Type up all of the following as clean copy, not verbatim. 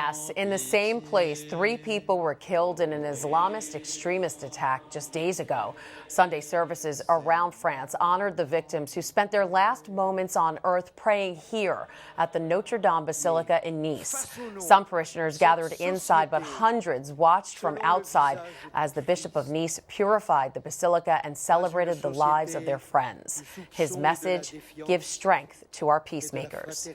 Mass in the same place. 3 people were killed in an Islamist extremist attack just days ago. Sunday services around France honored the victims who spent their last moments on earth praying here at the Notre Dame Basilica in Nice. Some parishioners gathered inside, but hundreds watched from outside as the Bishop of Nice purified the basilica and celebrated the lives of their friends. His message: give strength to our peacemakers.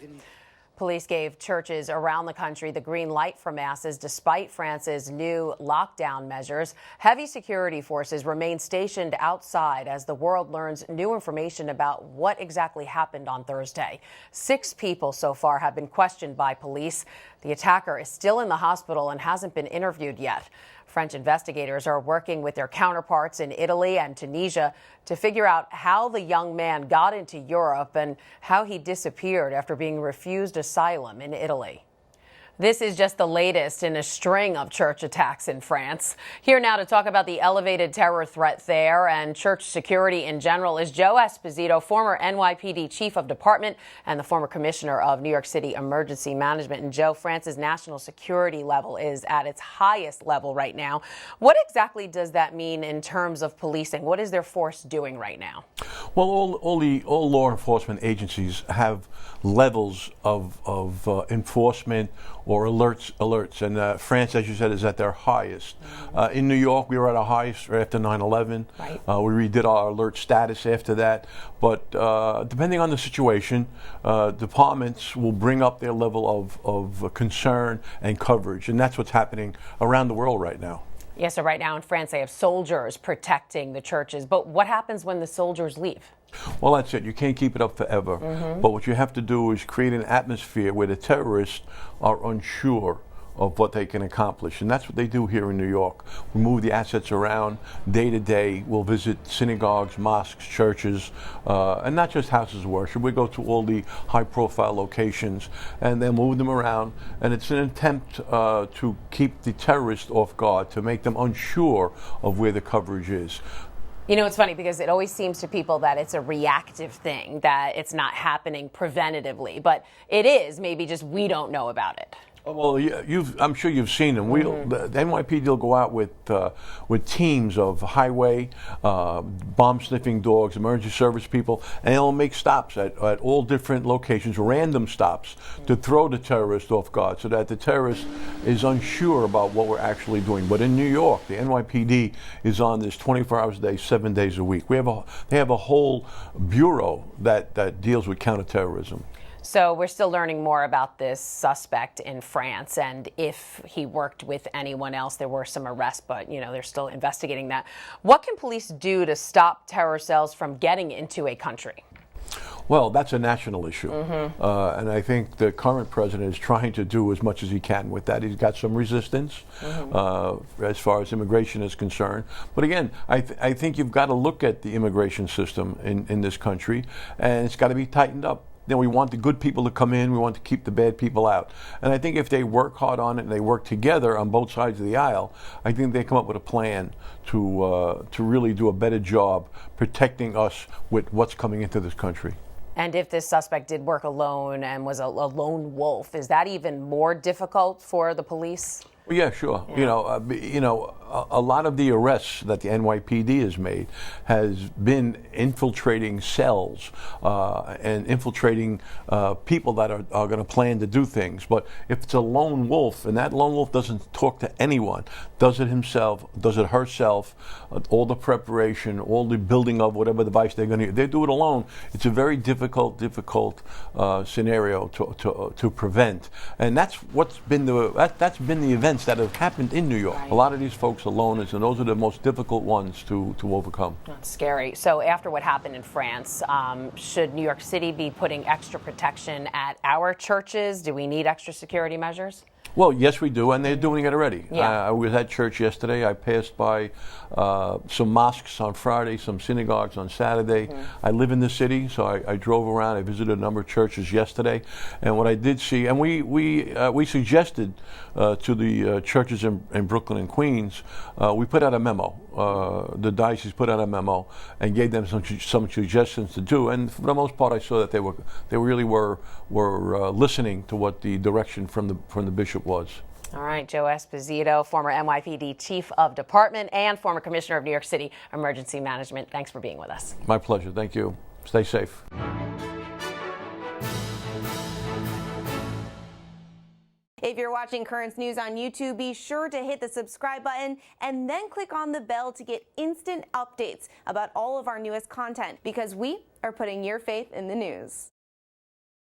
Police gave churches around the country the green light for masses despite France's new lockdown measures. Heavy security forces remain stationed outside as the world learns new information about what exactly happened on Thursday. 6 people so far have been questioned by police. The attacker is still in the hospital and hasn't been interviewed yet. French investigators are working with their counterparts in Italy and Tunisia to figure out how the young man got into Europe and how he disappeared after being refused asylum in Italy. This is just the latest in a string of church attacks in France. Here now to talk about the elevated terror threat there and church security in general is Joe Esposito, former NYPD Chief of Department and the former Commissioner of New York City Emergency Management. And Joe, France's national security level is at its highest level right now. What exactly does that mean in terms of policing? What is their force doing right now? Well, all law enforcement agencies have levels of enforcement or alerts, and France, as you said, is at their highest. In New York, we were at our highest after 9/11. Right. We redid our alert status after that, but depending on the situation, departments will bring up their level of concern and coverage, and that's what's happening around the world right now. Yes, so right now in France, they have soldiers protecting the churches, but what happens when the soldiers leave? Well, that's it. You can't keep it up forever. But what you have to do is create an atmosphere where the terrorists are unsure of what they can accomplish. And that's what they do here in New York. We move the assets around day to day. We'll visit synagogues, mosques, churches, and not just houses of worship. We go to all the high-profile locations and then move them around. And it's an attempt to keep the terrorists off guard, to make them unsure of where the coverage is. You know, it's funny because it always seems to people that it's a reactive thing, that it's not happening preventatively, but it is. Maybe just we don't know about it. Well, I'm sure you've seen them. The NYPD will go out with teams of highway bomb-sniffing dogs, emergency service people, and they'll make stops at all different locations, random stops, to throw the terrorist off guard so that the terrorist is unsure about what we're actually doing. But in New York, the NYPD is on this 24 hours a day, 7 days a week. They have a whole bureau that deals with counterterrorism. So we're still learning more about this suspect in France and if he worked with anyone else. There were some arrests, but, they're still investigating that. What can police do to stop terror cells from getting into a country? Well, that's a national issue. And I think the current president is trying to do as much as he can with that. He's got some resistance as far as immigration is concerned. But again, I think you've got to look at the immigration system in this country, and it's got to be tightened up. We want the good people to come in. We want to keep the bad people out. And I think if they work hard on it and they work together on both sides of the aisle, I think they come up with a plan to really do a better job protecting us with what's coming into this country. And if this suspect did work alone and was a lone wolf, is that even more difficult for the police? Well, yeah, sure. Yeah. A lot of the arrests that the NYPD has made has been infiltrating cells and infiltrating people that are going to plan to do things. But if it's a lone wolf, and that lone wolf doesn't talk to anyone, does it himself, does it herself, all the preparation, all the building of whatever device they're going to use, they do it alone. It's a very difficult scenario to prevent. And that's been the events that have happened in New York. Right. A lot of these folks are loners, and those are the most difficult ones to overcome. That's scary. So after what happened in France, should New York City be putting extra protection at our churches? Do we need extra security measures? Well, yes, we do, and they're doing it already. Yeah. I was at church yesterday. I passed by some mosques on Friday, some synagogues on Saturday. I live in the city, so I drove around. I visited a number of churches yesterday, and what I did see, and we suggested to the churches in Brooklyn and Queens, we put out a memo. The diocese put out a memo and gave them some suggestions to do, and for the most part, I saw that they really were listening to what the direction from the bishop it was. All right, Joe Esposito, former NYPD Chief of Department and former Commissioner of New York City Emergency Management. Thanks for being with us. My pleasure. Thank you. Stay safe. If you're watching Currents News on YouTube, be sure to hit the subscribe button and then click on the bell to get instant updates about all of our newest content, because we are putting your faith in the news.